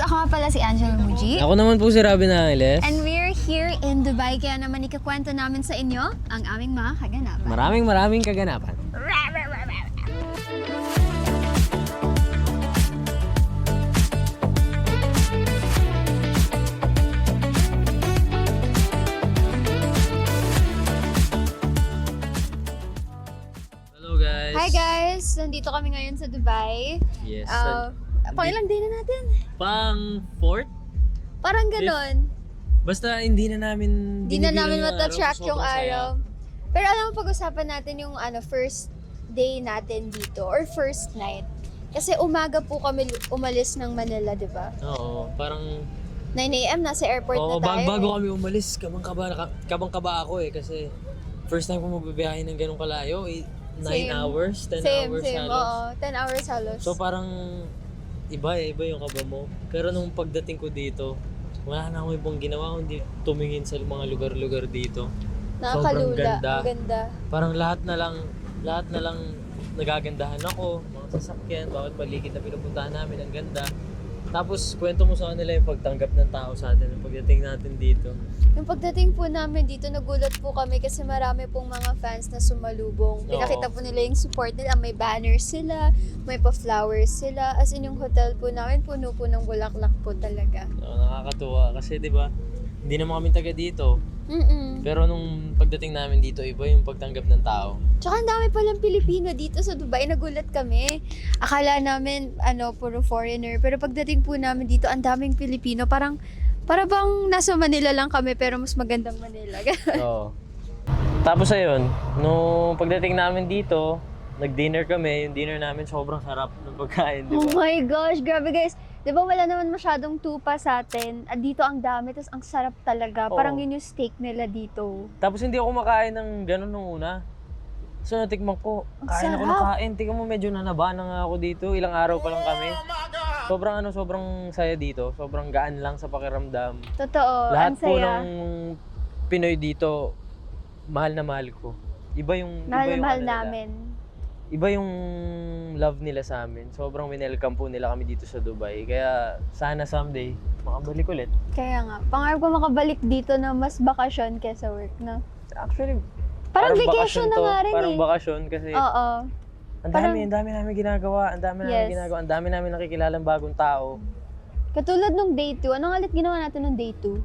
ako nga pala si Angela Muji. Ako naman po si Robin Angeles. And we're here in Dubai, kaya naman ikakwento namin sa inyo ang aming mga kaganapan. Maraming kaganapan. Hello guys. Hi guys! Nandito kami ngayon sa Dubai. Yes. Pangilang day na natin? Pang fourth? Parang ganon. Basta hindi na namin Hindi na namin yung matatrack araw, yung sobrang saya. araw. Pero alam mo, pag-usapan natin yung first day natin dito or first night. Kasi umaga po kami umalis ng Manila, di ba? Oo, parang 9 a.m. nasa airport na tayo. bago kami umalis, kabang-kaba ako eh kasi first time ko mabibiyahe ng ganung kalayo, 9 hours, 10 hours Same. halos. Oo, 10 hours halos. So parang iba yung kaba mo. Pero nung pagdating ko dito, wala na akong ibang ginawa kundi tumingin sa mga lugar-lugar dito. Sobrang Nakakalula. ganda. Ang ganda. Parang lahat na lang nagagandahan ako, mga sasakyan, bawat paligid na pinupuntahan namin, ang ganda. Tapos kwento mo sa kanila yung pagtanggap ng tao sa atin, yung pagdating natin dito. Yung pagdating po namin dito, nagulat po kami kasi marami pong mga fans na sumalubong. Pinakita po nila yung support nila. May banners sila, may pa-flowers sila. As in yung hotel po namin, puno po ng bulaklak po talaga. So, nakakatuwa kasi 'di ba? Hindi naman kami taga dito. Pero nung pagdating namin dito, iba yung pagtanggap ng tao. Tsaka ang dami palang Pilipino dito sa Dubai. Nagulat kami. Akala namin, puro foreigner. Pero pagdating po namin dito, ang daming Pilipino. Para bang nasa Manila lang kami, pero mas magandang Manila. Oo. Tapos ayun, nung pagdating namin dito, nag-dinner kami. Yung dinner namin sobrang sarap ng pagkain, di Oh ba? my gosh, grabe guys. Di ba wala naman masyadong tupa sa atin? At dito ang dami, tapos ang sarap talaga. Oo. Parang yun yung steak nila dito. Tapos hindi ako makain ng ganun nung una. So natikman ko, Ang kain ako sarap. ng kain. Tingnan mo, medyo nanaba na nga ako dito. Ilang araw pa lang kami. Sobrang saya dito. Sobrang gaan lang sa pakiramdam. Totoo, Lahat ang po saya. ng Pinoy dito, mahal na mahal ko. Iba yung Mahal na iba yung mahal ano nila. namin. Iba yung love nila sa amin. Sobrang winelcome po nila kami dito sa Dubai. Kaya sana someday makabalik ulit. Kaya nga, pangarap ko makabalik dito na mas bakasyon kesa work, no? Actually, Parang bakasyon vacation na to. nga rin Parang eh. bakasyon kasi Oo. ang parang- dami namin ginagawa. Ang dami namin Yes. ginagawa. Ang dami namin nakikilalang bagong tao. Katulad nung day 2. Anong alit ginawa natin nung day 2?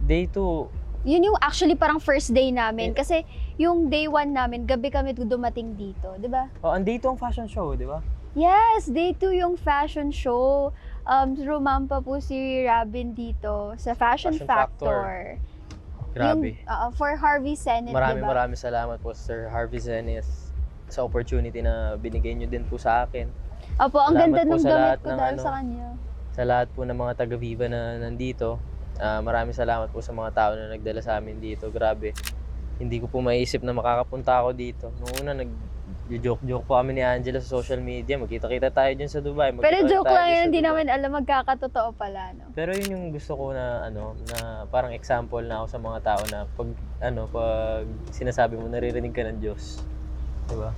Day 2, Yun yung actually parang first day namin. Kasi yung day 1 namin, gabi kami dumating dito, di ba? ang day 2 ang fashion show, di ba? Yes, day 2 yung fashion show. Rumampa po si Robin dito sa Fashion Fashion Factor. Grabe. Yung, for Harvey Senate, diba? Maraming salamat po Sir Harvey Zenes sa opportunity na binigay niyo din po sa akin. Opo, ang Salamat ganda po nung sa damit lahat ko ng dahil ano. sa kanya. Sa lahat po ng mga taga-Viva na nandito. Maraming salamat po sa mga tao na nagdala sa amin dito. Grabe. Hindi ko po maiisip na makakapunta ako dito. Noong una, nag-joke po kami ni Angela sa social media. Magkita-kita tayo dyan sa Dubai. Pero Magkita joke tayo lang dyan yun, sa hindi Dubai. namin alam magkakatotoo pala, no? Pero yun yung gusto ko na na parang example na ako sa mga tao na pag sinasabi mo naririnig ka ng Diyos. 'Di ba?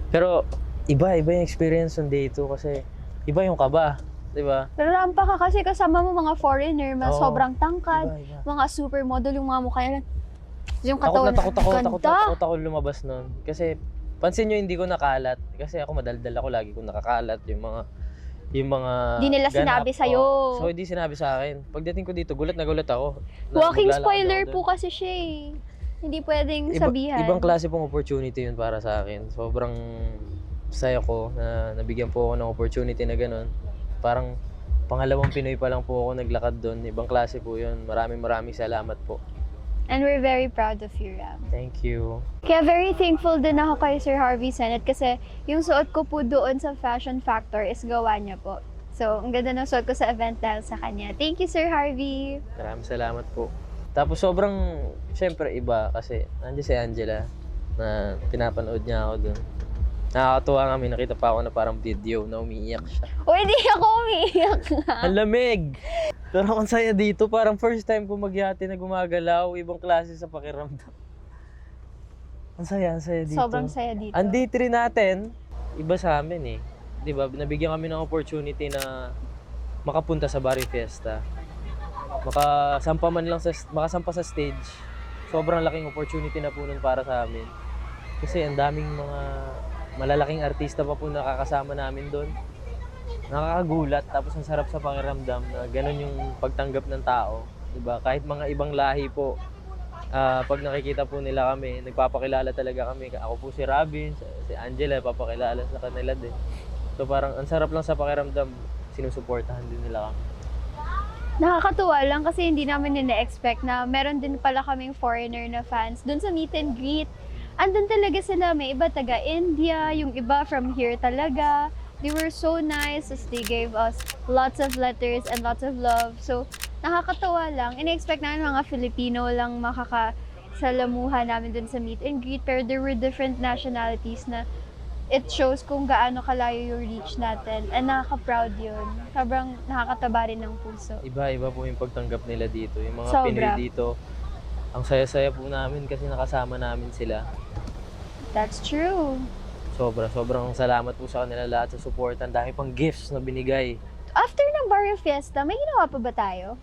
Pero iba yung experience on day 2 kasi iba yung kaba, 'di ba? Rampa ka kasi kasama mo mga foreigner, mga Oo. sobrang tangkad, Iba. mga supermodel yung mga mukha nila. Yung Takot katawan, na takot ako lumabas nun. Kasi pansin nyo hindi ko nakalat kasi ako madaldal ako lagi kong nakakalat yung mga Di nila ganap. sinabi sa'yo. Oo. So hindi sinabi sa akin. Pagdating ko dito, gulat na gulat ako. Walking Maglalakad spoiler ako po dun. kasi siya eh. Hindi pwedeng sabihan. Ibang klase pong opportunity yun para sa akin. Sobrang saya ko na nabigyan po ako ng opportunity na ganun. Parang pangalawang Pinoy pa lang po ako naglakad doon. Ibang klase po yun. Maraming salamat po. And we're very proud of you, Ram. Thank you. Kaya very thankful din ako kay Sir Harvey Senate kasi yung suot ko po doon sa Fashion Factor is gawa niya po. So, ang ganda ng suot ko sa event dahil sa kanya. Thank you, Sir Harvey. Maraming salamat po. Tapos sobrang, syempre iba kasi nandiyan si Angela na pinapanood niya ako dun. Nakakatuwa nga, may nakita pa ako na parang video na umiiyak siya. O, hindi ako umiiyak nga. Ang lamig! Pero ang saya dito, parang first time ko magyate na gumagalaw, ibang klase sa pakiramdam. Ang saya dito. Sobrang saya dito. Ang day 3 natin, iba sa amin eh. 'Di ba? Nabigyan kami ng opportunity na makapunta sa Barrio Fiesta. Makasampa sa stage. Sobrang laking opportunity na po nun para sa amin. Kasi ang daming mga malalaking artista pa po nakakasama namin doon. Nakakagulat, tapos ang sarap sa pakiramdam na ganun yung pagtanggap ng tao. Diba? Kahit mga ibang lahi po, pag nakikita po nila kami, nagpapakilala talaga kami. Ako po si Robin, si Angela, papakilala sa kanila din. So parang ang sarap lang sa pakiramdam, sinusuportahan din nila kami. Nakakatuwa lang kasi hindi namin ina-expect na meron din pala kaming foreigner na fans dun sa meet and greet. Andun talaga sila, may iba taga India, yung iba from here talaga. They were so nice as they gave us lots of letters and lots of love. So, nakakatawa lang. Ina-expect namin mga Filipino lang makakasalamuha namin dun sa meet and greet. Pero there were different nationalities na it shows kung gaano kalayo yung reach natin. And nakaka-proud yun. Sobrang nakakataba rin ng puso. Iba-iba po yung pagtanggap nila dito. Yung mga Sobra. Pinoy dito, ang saya-saya po namin kasi nakasama namin sila. That's true. Sobrang salamat po sa kanila lahat sa support. Ang dami pang gifts na binigay. After ng Barrio Fiesta, may ginawa pa ba tayo?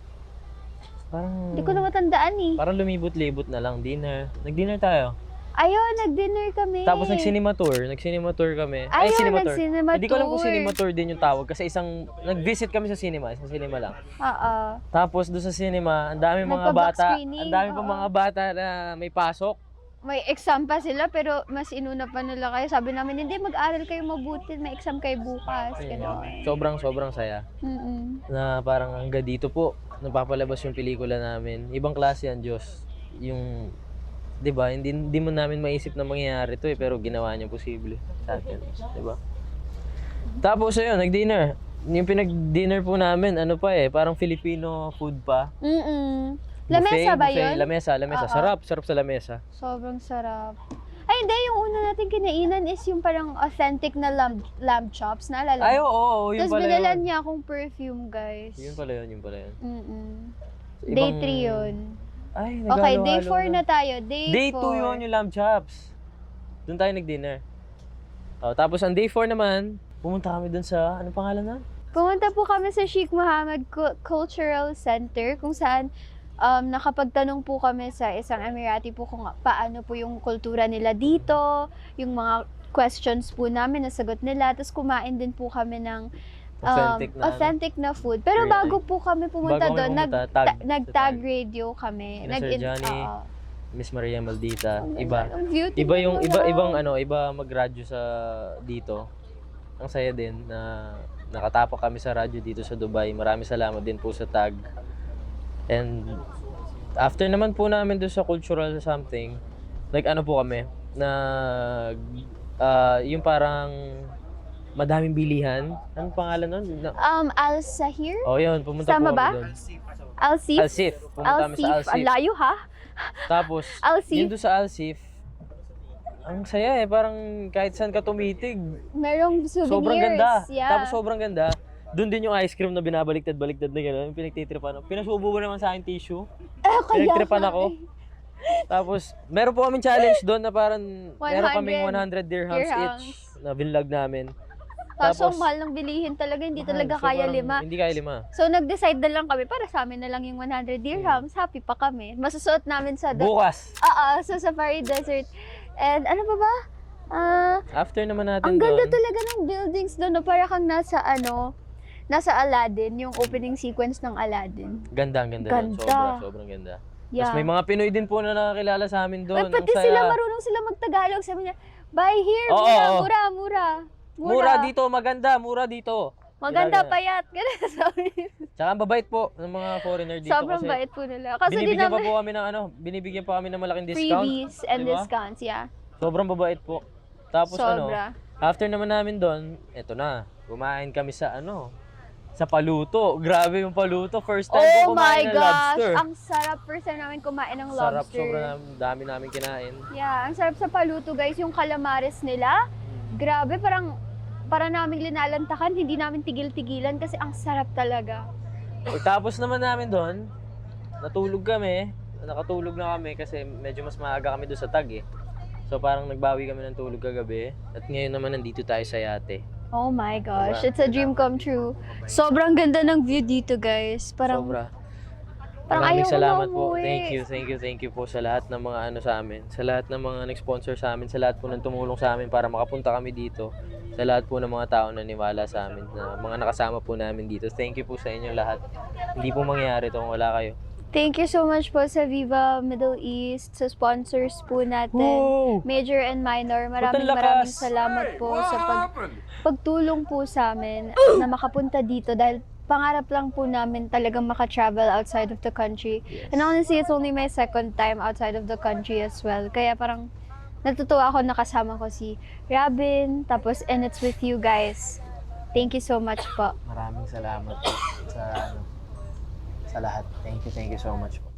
Parang, Hindi ko na matandaan eh. parang lumibot-libot na lang, dinner. Nag-dinner tayo. Ayun, nag-dinner kami. Tapos nag-cinema tour kami. Ayun, cinema tour. nag-cinema Hindi ko alam kung tour. cinema tour din yung tawag kasi nag-visit kami sa cinema, isang cinema lang. Oo. Tapos doon sa cinema, ang dami mga Nagpa-back bata, screening, ang dami pa oo. mga bata na may pasok. May exam pa sila pero mas inuna pa nila kayo. Sabi namin, hindi, mag-aral kayo mabuti. May exam kayo bukas. Ganun. Sobrang saya. Mm-mm. Na parang hanggang dito po, napapalabas yung pelikula namin. Ibang klase yan, Diyos. Yung, di ba, hindi mo namin maisip na mangyayari to pero ginawa niya posible sa atin. Di ba? Tapos ayun, nag-dinner. Yung pinag-dinner po namin, parang Filipino food pa. Mm-mm. Lamesa ba yun? Lamesa. Oo. Sarap sa lamesa. Sobrang sarap. Ay, hindi. Yung una natin kinainan is yung parang authentic na lamb chops. Naalala mo? Ay, oo, yun Tapos pala binalan yun. niya akong perfume, guys. Yun pala yun. Mm-mm. Ibang- Day 3 yun. Ay, Okay, day naghalo-halo 4 na tayo. Day 4. Day 2 yun, yung lamb chops. Doon tayo nag-dinner. Tapos ang day 4 naman, pumunta kami doon sa, ano pangalan na? Pumunta po kami sa Sheikh Mohammed Cultural Center kung saan nakapagtanong po kami sa isang Emirati po kung paano po yung kultura nila dito, yung mga questions po namin, nasagot nila, tapos kumain din po kami ng authentic na food. Pero Very bago po kami pumunta Bago kami doon, pumunta, nag-tag radio kami. Kina Sir Johnny, Oo. Miss Maria Maldita, iba. Ang beauty Iba yung ng ibang mga- iba mag-radyo sa dito. Ang saya din na nakatapak kami sa radyo dito sa Dubai. Maraming salamat din po sa tag. And after naman po namin doon sa cultural something, like ano po kami, yung parang madaming bilihan. Anong pangalan nun? Al Sahir? Oh, yun. Pumunta Sama po ba? kami doon. Al-Sif? Al-Sif. Pumunta kami sa Al-Sif. Al-Sif. Ang layo ha? Tapos, Al-Sif? yun doon sa Al-Sif, ang saya parang kahit saan ka tumitig, Merong souvenirs. sobrang ganda. Yeah. Tapos sobrang ganda. Doon din yung ice cream na binabaliktad-baliktad na gano'n, yung pinagtitripan ako. Pinasubo mo naman sa akin tissue. Kaya Pinagtripan nga ako. eh. Tapos, meron po kaming challenge doon na parang meron 100 kaming 100 dirhams each na binlog namin. Kaso Tapos, ang mahal ng bilihin talaga, hindi mahal. talaga So, kaya parang 5. Hindi kaya 5. So nag-decide na lang kami, para sa amin na lang yung 100 dirhams, happy pa kami. Masusuot namin sa Bukas. sa Safari Desert. And ano pa ba? After naman natin Ang ganda doon, talaga ng buildings doon, no? Para kang nasa Aladdin, yung opening sequence ng Aladdin. ganda doon. Ganda. Sobrang ganda. Yeah. Tapos may mga Pinoy din po na nakakilala sa amin doon. Ay, pati Ang saya. sila, marunong sila mag-Tagalog. Sabi niya, buy here, Oo, mura, oo. mura. Mura dito, maganda, mura dito. Maganda, Kilala. payat. Ganun sabi niya. Tsaka ang babait po ng mga foreigner dito Sobrang kasi bait po nila. Kasi di binibigyan pa namin po kami ng binibigyan pa kami ng malaking discount. freebies and diba? discounts, yeah. Sobrang babait po. Tapos Sobra. after naman namin doon, eto na, kumain kami sa sa paluto. Grabe yung paluto. First time ko Oh my kumain ng gosh! lobster. Ang sarap. First time namin kumain ng Sarap, lobster. sobrang dami namin kinain. Yeah, ang sarap sa paluto guys. Yung calamares nila, grabe, para namin linalantakan, hindi namin tigil-tigilan kasi ang sarap talaga. Tapos naman namin doon, natulog kami. Nakatulog na kami kasi medyo mas maaga kami doon sa tag eh. So parang nagbawi kami ng tulog kagabi. At ngayon naman nandito tayo sa yate. Oh my gosh, Diba? it's a dream come true. Sobrang ganda ng view dito, guys. Parang Sobra. Parang Maraming ayaw ko salamat na po. umuwi. Thank you po sa lahat ng mga ano sa amin. Sa lahat ng mga nag-sponsor sa amin. Sa lahat po ng tumulong sa amin para makapunta kami dito. Sa lahat po ng mga tao na niwala sa amin. Na mga nakasama po namin dito. Thank you po sa inyo lahat. Hindi po mangyayari ito kung wala kayo. Thank you so much po sa Viva Middle East, sa sponsors po natin, Wow! Major and Minor. Ba't ang Maraming lakas? salamat po sa pagtulong po sa amin na makapunta dito dahil pangarap lang po namin talagang maka-travel outside of the country. Yes. And honestly, it's only my second time outside of the country as well. Kaya parang natutuwa ako nakasama ko si Robin, tapos and it's with you guys. Thank you so much po. Maraming salamat po sa lahat. Thank you so much po.